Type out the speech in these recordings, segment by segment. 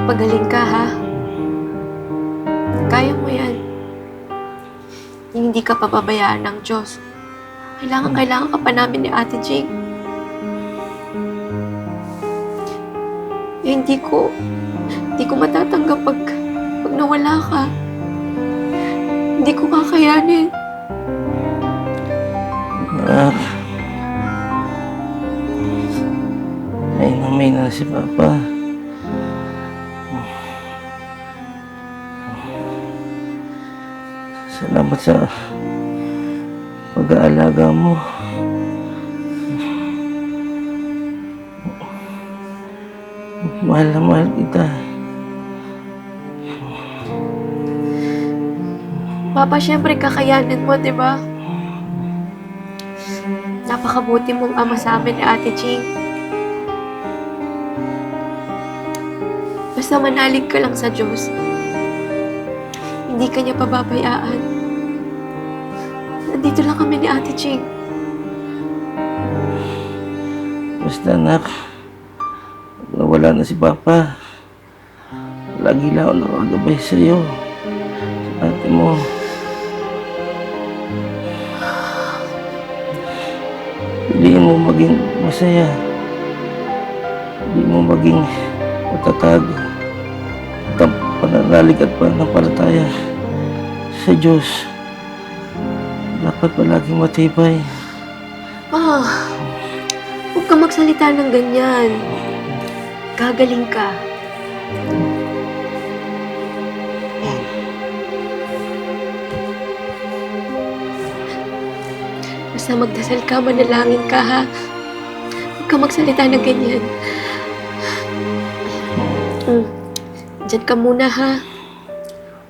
Magpagaling ka, ha? Kaya mo yan. Hindi ka papabayaan ng Diyos. Kailangan ka pa namin ni Ate Jing. Hindi ko matatanggap pag nawala ka. Hindi ko kakayanin. Anak, may na si Papa. Salamat sa pag-aalaga mo. Mahal na mahal kita. Papa, syempre kakayanin mo, di ba? Napakabuti mong ama sa amin ni Ate Jing. Basta manalig ka lang sa Diyos. Hindi ka niya pababayaan. Nandito lang kami ni Ate Jing. Basta anak, nawala na si Papa. Lagi lang ako nakagabay sa'yo. Sa ate mo. Piliin mo maging masaya. Hindi mo maging matatag. At ang pananalig at pananampalataya sa Diyos. Dapat palaging matibay. Huwag ka magsalita ng ganyan. Gagaling ka. Basta magdasal ka, manalangin ka, ha? Huwag ka magsalita ng ganyan. Diyan ka muna, ha?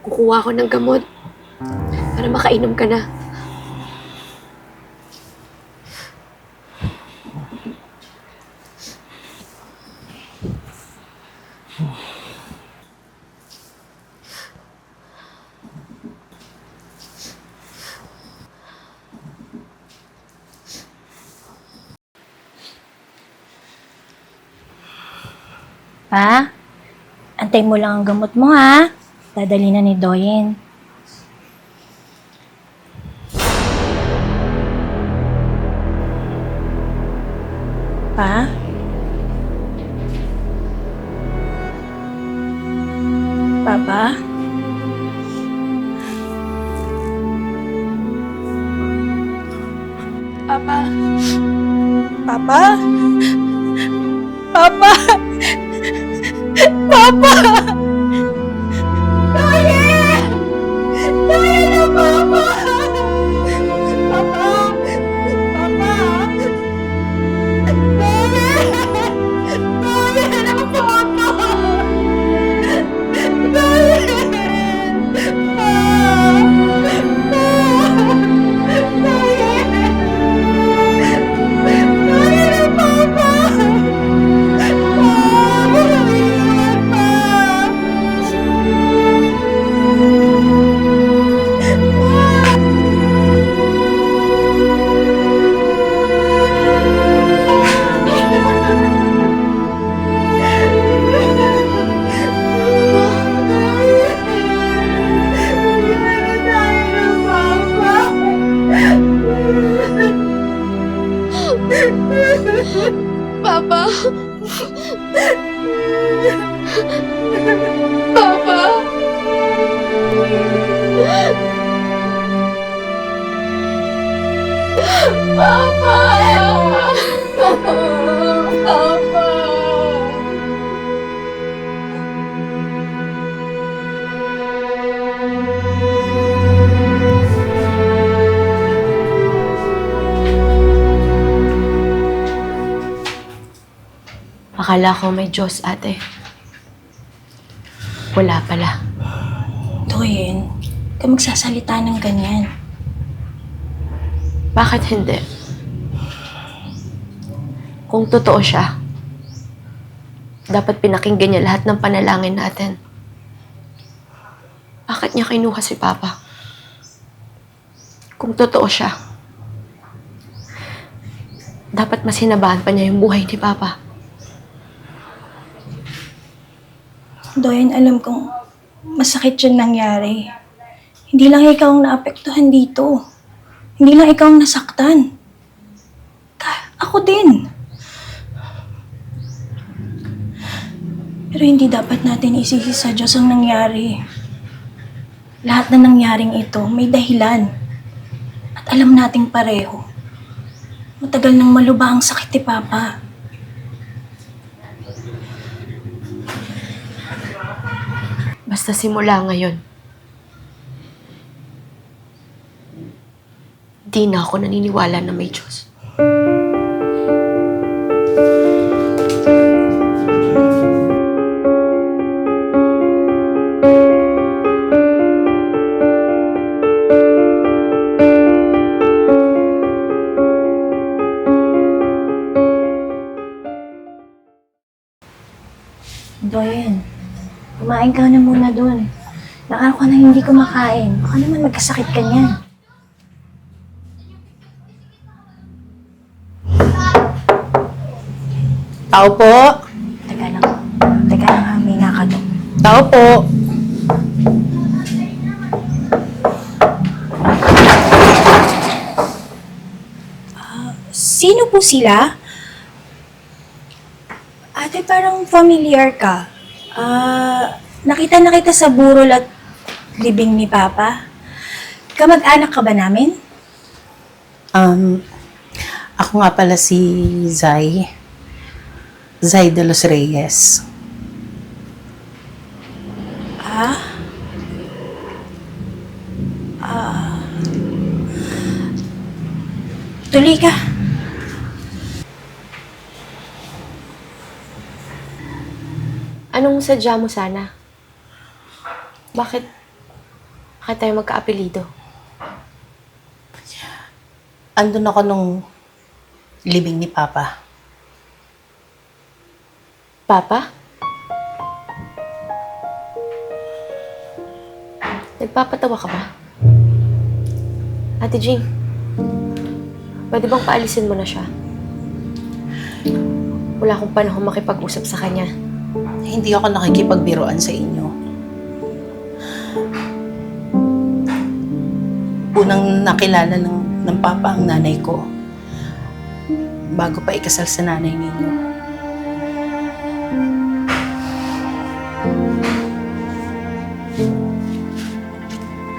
Kukuha ko ng gamot para makainom ka na. Pa, antay mo lang ang gamot mo, ha? Dadali na ni Doyen. Pa? Papa? Papa! Papa? Papa! Papa! Doyen! Doyen na Papa! Papa! Papa! Doyen! Doyen na Papa! Doyen! Papa! Papa! Papa! Papa! Akala ko may Diyos, ate. Wala pala. Doyen, huwag ka magsasalita ng ganyan. Bakit hindi? Kung totoo siya, dapat pinakinggan niya lahat ng panalangin natin. Bakit niya kinuha si Papa? Kung totoo siya, dapat masinabahan pa niya yung buhay ni Papa. Doyen, alam kong masakit yung nangyari. Hindi lang ikaw ang naapektuhan dito. Hindi lang ikaw ang nasaktan. Ako din. Pero hindi dapat natin isisi sa Diyos ang nangyari. Lahat na nangyaring ito, may dahilan. At alam nating pareho. Matagal nang malubha ang sakit ni Papa. Basta simula ngayon, di na ako naniniwala na may Diyos. Doyen, kumain ka na muna dun. Nakaraw ka na hindi kumakain. Baka naman magkasakit ka niyan. Tao po. Teka lang. Teka lang ha, may nakatok. Tao po. Sino po sila? Ate, parang familiar ka. Nakita na kita sa burol at libing ni Papa. Kamag-anak ka ba namin? Ako nga pala si Zai. Zai de los Reyes. Tuloy ka. Anong sadya mo sana? Bakit tayo magka-apelido? Andun ako nung libing ni Papa. Papa? Nagpapatawa ka ba? Ate Jing, pwede bang paalisin mo na siya? Wala akong panahon makipag-usap sa kanya. Hindi ako nakikipagbiruan sa inyo. Unang nakilala ng Papa ang nanay ko. Bago pa ikasal sa nanay ninyo.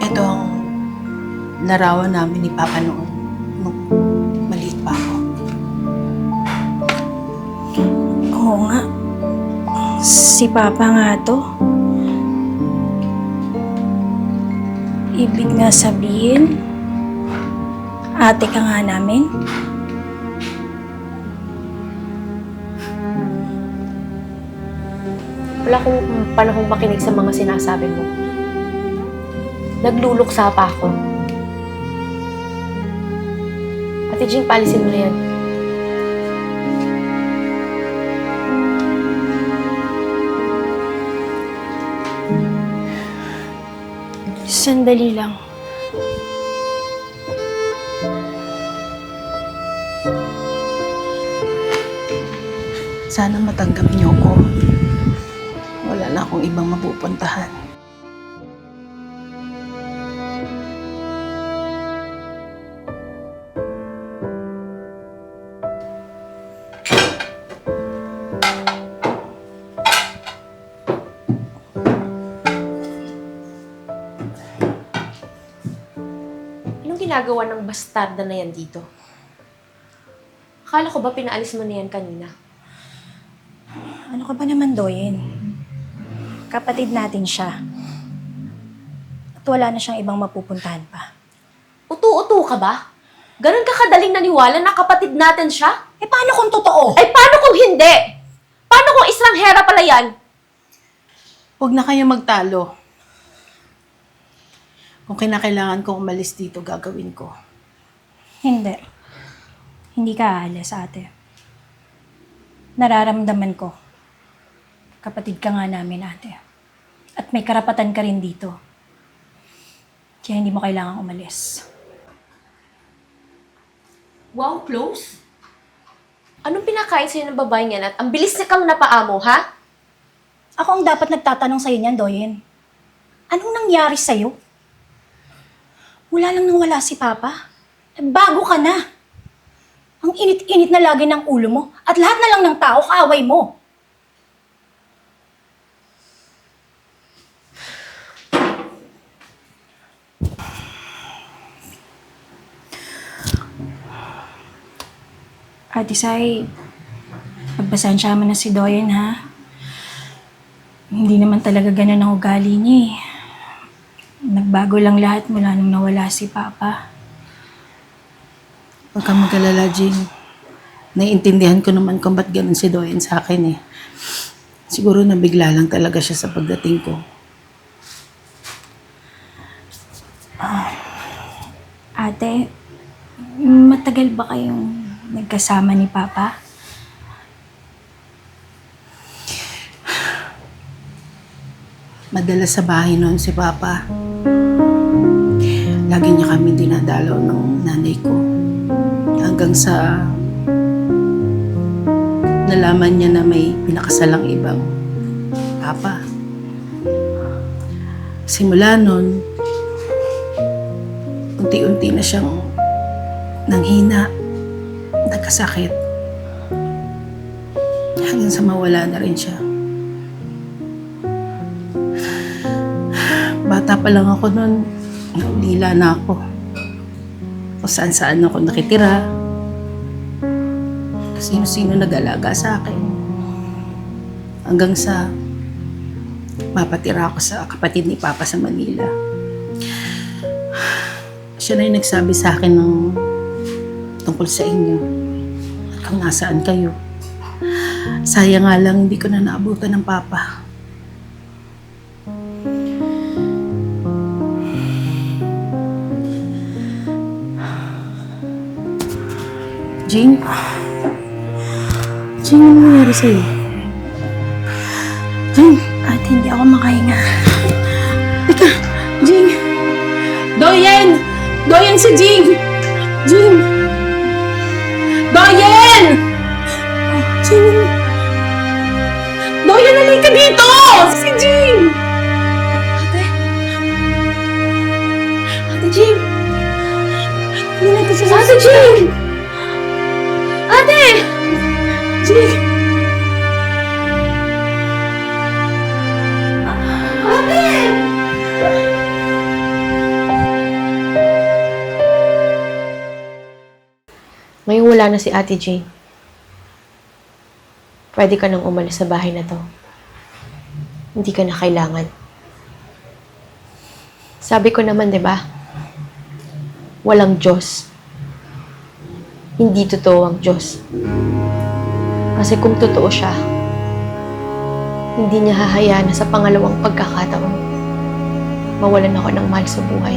Ito ang larawan namin ni Papa noon. Nung maliit pa ako. Oo nga. Si Papa nga to. Ibig nga sabihin, ate ka nga namin? Wala akong panahong makinig sa mga sinasabi mo. Nagluluksa pa ako. Ate Jing, paalisin mo na yan. Sandali lang. Sana matanggap niyo ko. Wala na akong ibang mapupuntahan. Anong ginagawa ng bastarda na yan dito? Akala ko ba pinaalis mo na yan kanina? Ano ka ba naman, Doyen? Kapatid natin siya. At wala na siyang ibang mapupuntahan pa. Utu-utu ka ba? Ganun ka kadaling naniwala na kapatid natin siya? Eh, paano kung totoo? Ay, paano kung hindi? Paano kung istranghera pala yan? Huwag na kayo magtalo. Kung kinakailangan ko umalis dito, gagawin ko. Hindi. Hindi ka aalis, ate. Nararamdaman ko. Kapatid ka nga namin, ate. At may karapatan ka rin dito. Kaya hindi mo kailangang umalis. Wow, close? Anong pinakain sa'yo ng babaeng yan at ang bilis na kang napaamo, ha? Ako ang dapat nagtatanong sa'yo niyan, Doyen. Anong nangyari sa'yo? Wala lang nang wala si Papa. Bago ka na. Ang init-init na lagi ng ulo mo at lahat na lang ng tao kaaway mo. Ate Sai, pagpasensya mo na si Doyen, ha? Hindi naman talaga ganun ang ugali niya eh. Nagbago lang lahat mula nung nawala si Papa. Huwag kang mag-alala, Jing. Naiintindihan ko naman kung ba't ganun si Doyen sa akin eh. Siguro nabigla lang talaga siya sa pagdating ko. Ate, matagal ba kayong nagkasama ni Papa? Madalas sa bahay noon si Papa. Lagi niya kami dinadalaw ng nanay ko. Hanggang sa nalaman niya na may pinakasalang ibang Papa. Simula noon, unti-unti na siyang nanghina, nagkasakit. Hanggang sa mawala na rin siya. Bata pa lang ako noon, naulila na ako. Kung saan-saan ako nakitira. Sino-sino nag-alaga sa akin. Hanggang sa mapatira ako sa kapatid ni Papa sa Manila. Siya na yung nagsabi sa akin ng tungkol sa inyo. At kung nasaan kayo. Sayang nga lang hindi ko na naabutan ng Papa. Jing? Jing, ano nangyari sa'yo? Jing? Ate, hindi ako makahinga. Teka, Jing! Doyen! Doyen si Jing! Jing! Doyen! Jing! Doyen, halika dito! Si Jing! Ate Jing! Hindi natin siya Ate Jing! Ate! Jing! Ngayong wala na si Ate Jane, pwede ka nang umalis sa bahay na to. Hindi ka na kailangan. Sabi ko naman, di ba? Walang Diyos. Hindi totoo ang Diyos. Kasi kung totoo siya, hindi niya hahayaan na sa pangalawang pagkakataon mawalan ako ng mahal sa buhay.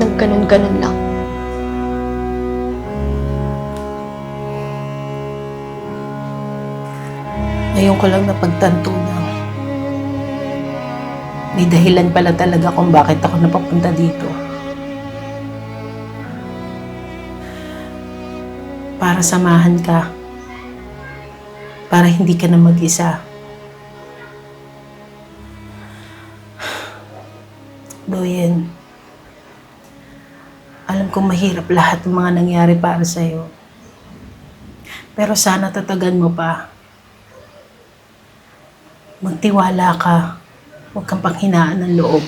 Nang ganun-ganun lang. Ngayon ko lang napagtanto na may dahilan pala talaga kung bakit ako napapunta dito. Para samahan ka. Para hindi ka na mag-isa. Doyen, alam kong mahirap lahat ng mga nangyari para sa'yo. Pero sana tatagan mo pa. Magtiwala ka. Huwag kang panghinaan ng loob.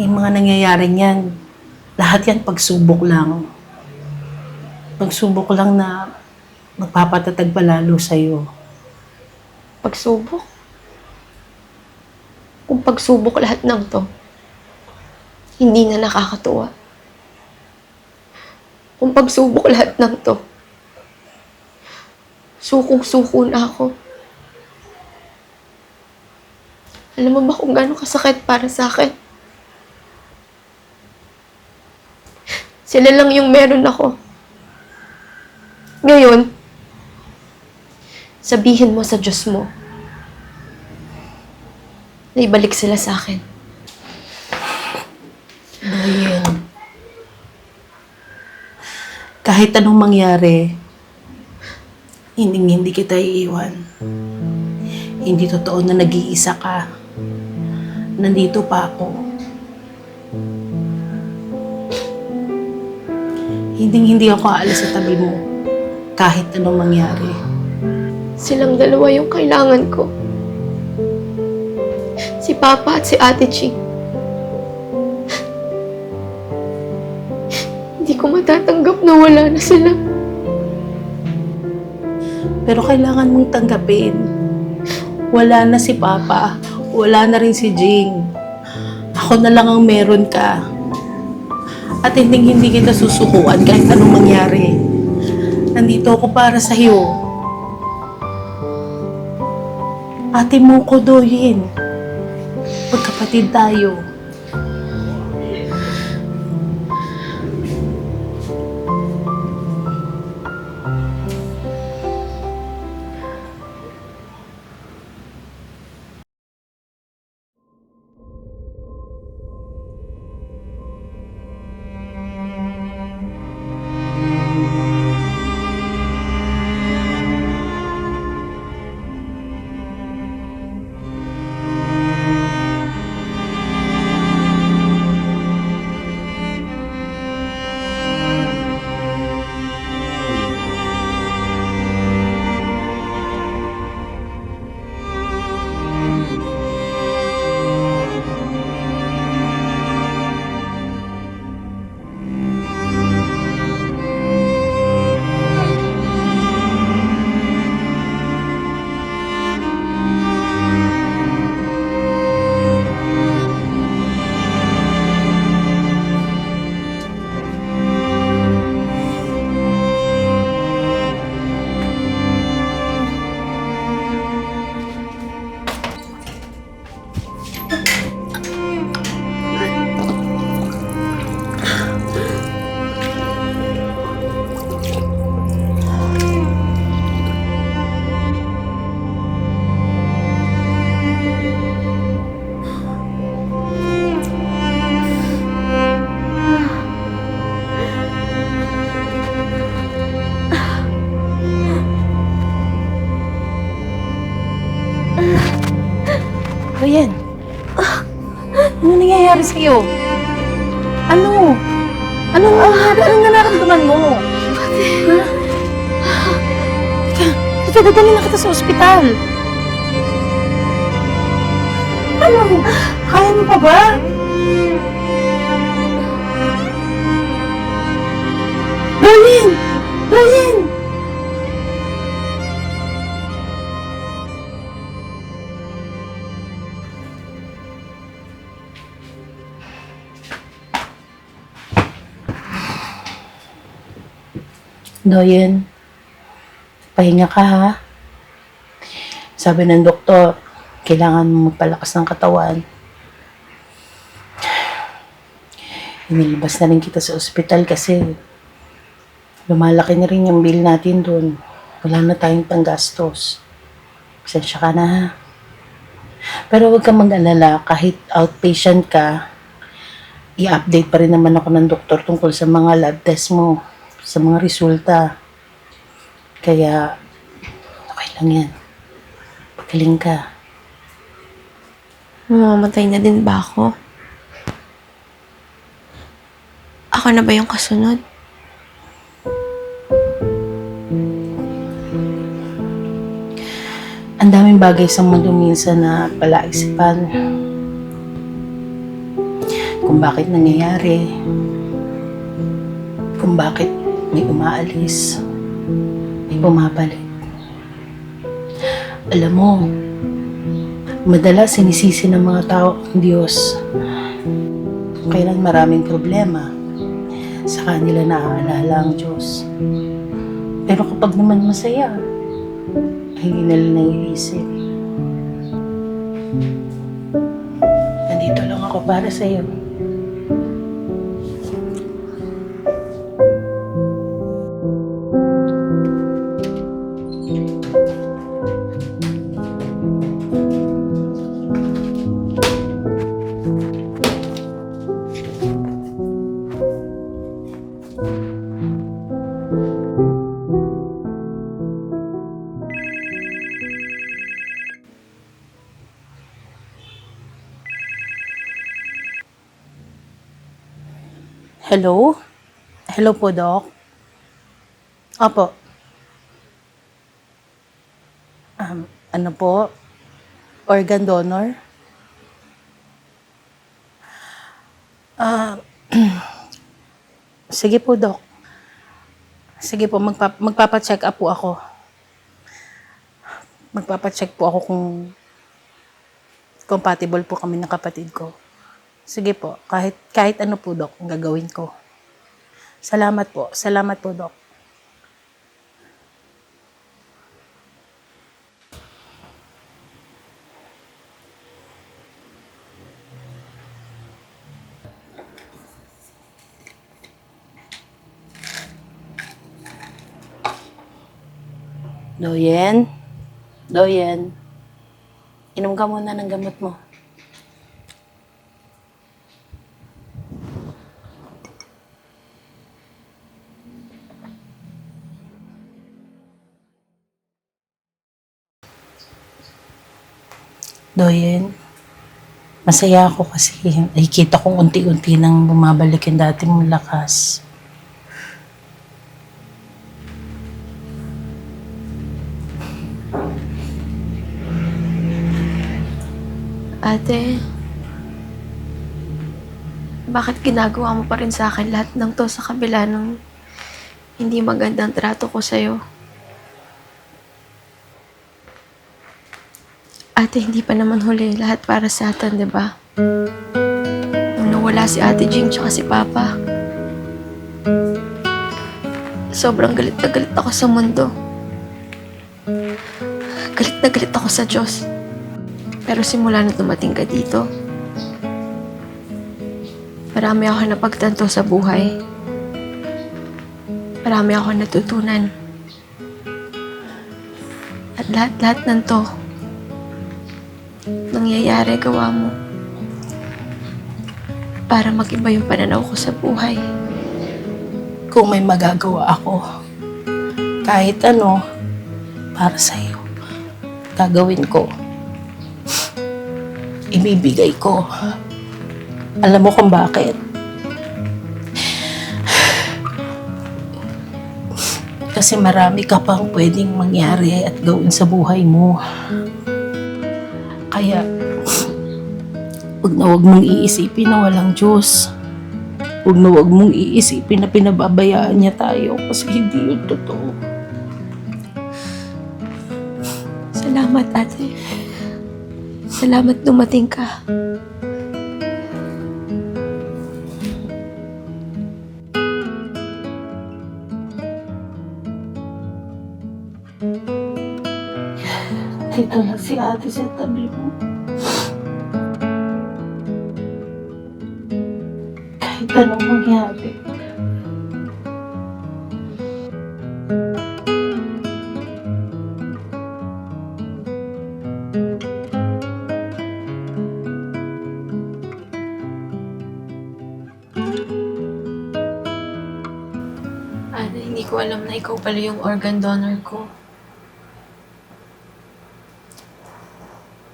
Yung mga nangyayaring yan, lahat yan pagsubok lang. Pagsubok lang na magpapatatag palalo sa'yo. Pagsubok? Kung pagsubok lahat ng to, hindi na nakakatuwa. Kung pagsubok lahat ng to, sukong-suko na ako. Alam mo ba kung gaano kasakit para sa akin? Sila lang yung meron ako. Ngayon, sabihin mo sa Diyos mo na ibalik sila sa akin. Doyen, kahit anong mangyari, hindi kita iiwan. Hindi totoo na nag-iisa ka. Nandito pa ako. Hindi ako aalis sa tabi mo kahit anong mangyari. Silang dalawa yung kailangan ko. Si Papa at si Ate Ching. Hindi ko matatanggap na wala na sila. Pero kailangan mong tanggapin. Wala na si Papa. Wala na rin si Jing. Ako na lang ang meron ka. At hindi kita susukuan kahit anong mangyari. Nandito ako para sa iyo. Ate mo ko doyin. Magkapatid tayo. Ryan, ano nangyayari sa'yo? Ano? Anong nangyayari? Anong nararamdaman mo? Teka, dadalhin na kita sa ospital. Ano? Kaya mo pa ba? Ryan! Ryan! Doyen, pahinga ka ha. Sabi ng doktor, kailangan mo magpalakas ng katawan. Inilabas na rin kita sa ospital kasi lumalaki na rin yung bill natin dun. Wala na tayong panggastos. Pasensya ka na ha. Pero huwag kang mag-alala, kahit outpatient ka, i-update pa rin naman ako ng doktor tungkol sa mga lab test mo, sa mga resulta. Kaya, okay lang yan. Pagaling ka. Mamamatay na din ba ako? Ako na ba yung kasunod? Ang daming bagay sa mundo minsan na palaisipan. Kung bakit nangyayari. Kung bakit may umaalis. May bumabalik. Alam mo, madalas sinisisi ng mga tao ang Diyos. Kailan maraming problema, sa kanila naaalala ang Diyos. Pero kapag naman masaya, hindi nila naiisip. Nandito lang ako para sa'yo. Hello? Hello po, Doc. Opo. Ano po? Organ donor? Ah, sige po, Doc. Sige po, magpapacheck up po ako. Magpapacheck po ako kung compatible po kami ng kapatid ko. Sige po, kahit ano po, Doc, ang gagawin ko. Salamat po. Salamat po, Doc. Doyen? Doyen? Inom ka muna ng gamot mo. Doyen, masaya ako kasi nakikita kong unti-unti nang bumabalik yung dati mong lakas. Ate, bakit ginagawa mo pa rin sa akin lahat ng to sa kabila ng hindi magandang trato ko sa'yo? Ate, hindi pa naman huli lahat para sa atin, di ba? Nung nawala si Ate Jean tsaka si Papa, sobrang galit na galit ako sa mundo. Galit na galit ako sa Diyos. Pero simula na dumating ka dito, marami ako napagtanto sa buhay. Marami ako natutunan. At lahat-lahat ng to, nangyayari gawa mo para mag-iba yung pananaw ko sa buhay. Kung may magagawa ako, kahit ano, para sa'yo, gagawin ko. Ibibigay ko. Alam mo kung bakit? Kasi marami ka pang pwedeng mangyari at gawin sa buhay mo. Kaya, wag na wag mong iisipin na walang Diyos. Wag na wag mong iisipin na pinababayaan niya tayo kasi hindi yun totoo. Salamat, Ate. Salamat dumating ka. Dito lang si ate sa tabi mo. Kahit anong mangyari. Ate, hindi ko alam na ikaw pala yung organ donor ko.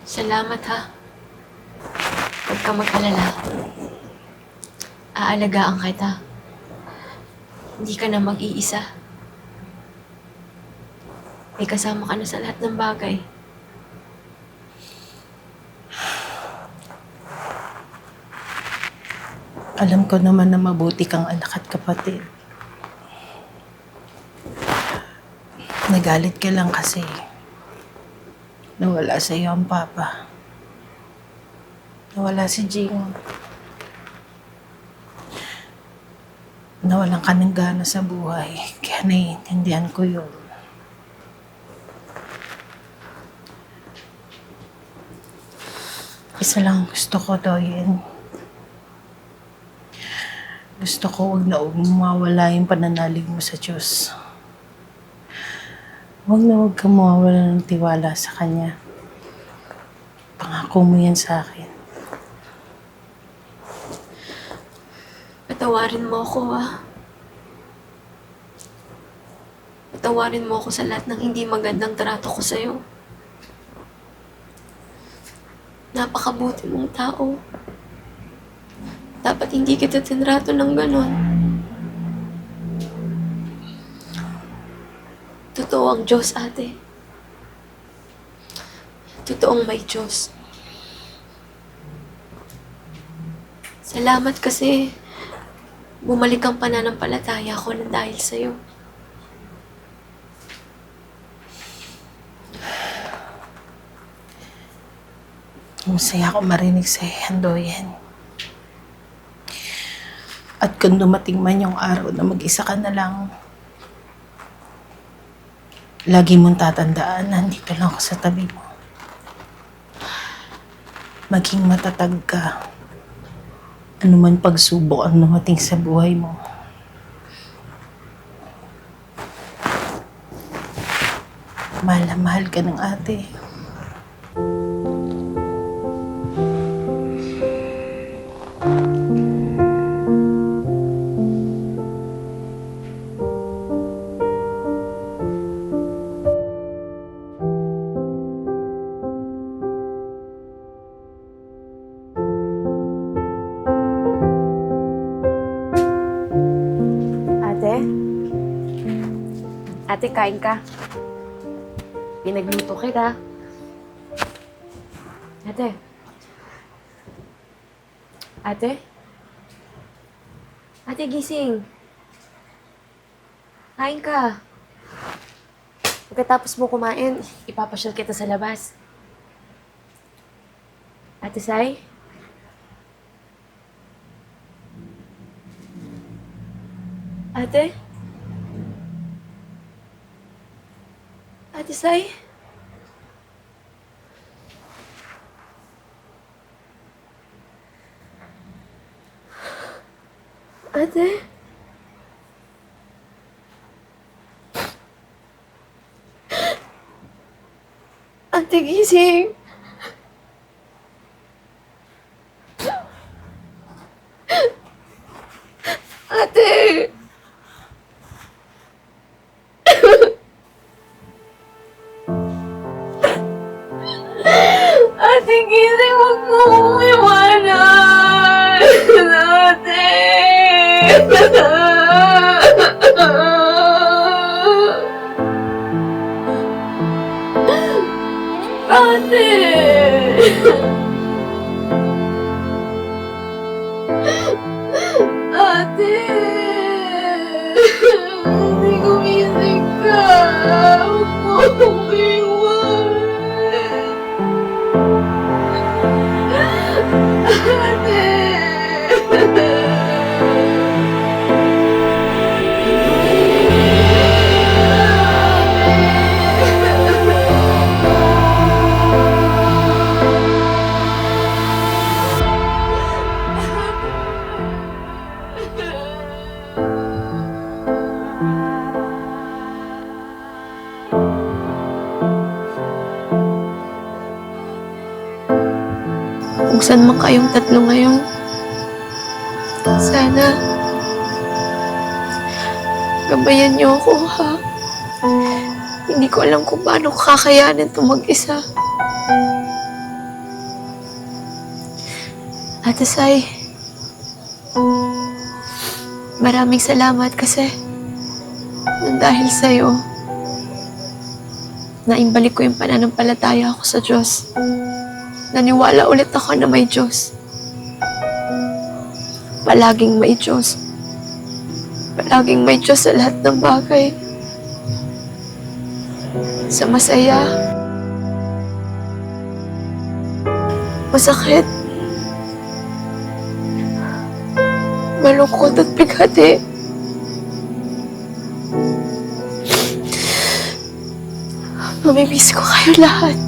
Salamat, ha. Huwag ka mag-alala. Aalagaan kita. Hindi ka na mag-iisa. May kasama ka na sa lahat ng bagay. Alam ko naman na mabuti kang anak at kapatid. Nagalit ka lang kasi nawala sa iyo ang papa. Nawala si Jing. Nawalan ka ng gana sa buhay. Kaya naiintindihan ko yun. Isa lang gusto ko, Doyen. Gusto ko huwag na huwag mawawala yung pananalig mo sa Diyos. Huwag na huwag kang mawawala ng tiwala sa Kanya. Pangako mo yan sa akin. Patawarin mo ako, ha. Patawarin mo ako sa lahat ng hindi magandang trato ko sa'yo. Napakabuti mong tao. Dapat hindi kita tinrato ng ganon. Totoo ang Diyos, ate. Totoong may Diyos. Salamat kasi bumalik ang pananampalataya ko na dahil sa'yo. Masaya ako marinig sa Handoyan. At kung dumating man yung araw na mag-isa ka na lang, lagi mong tatandaan na nandito lang ako sa tabi mo. Maging matatag ka. Ano man pagsubok ang dumating sa buhay mo. Mahal na mahal ka ng ate. Ate? Ate, kain ka. Pinagluto kita. Ate? Ate? Ate, gising. Kain ka. Pagkatapos mo kumain, ipapasyal kita sa labas. Ate Sai? Ate? Ate Sai? Ate? Ate, gising. Ate! Ate, gising, huwag mo akong iwanan! Ate! Ate! Hindi gumising ka! Huwag mo akong iwan! Kung saan man kayong tatlo ngayon, sana gabayan niyo ako, ha? Hindi ko alam kung paano ko kakayanin ito mag-isa. Ate Sai, maraming salamat kasi dahil sa'yo, naimbalik ko yung pananampalataya ko sa Diyos. Naniwala ulit ako na may Diyos. Palaging may Diyos. Palaging may Diyos sa lahat ng bagay. Sa masaya, masakit, malungkot at bigati. Mamimiss ko kayo lahat.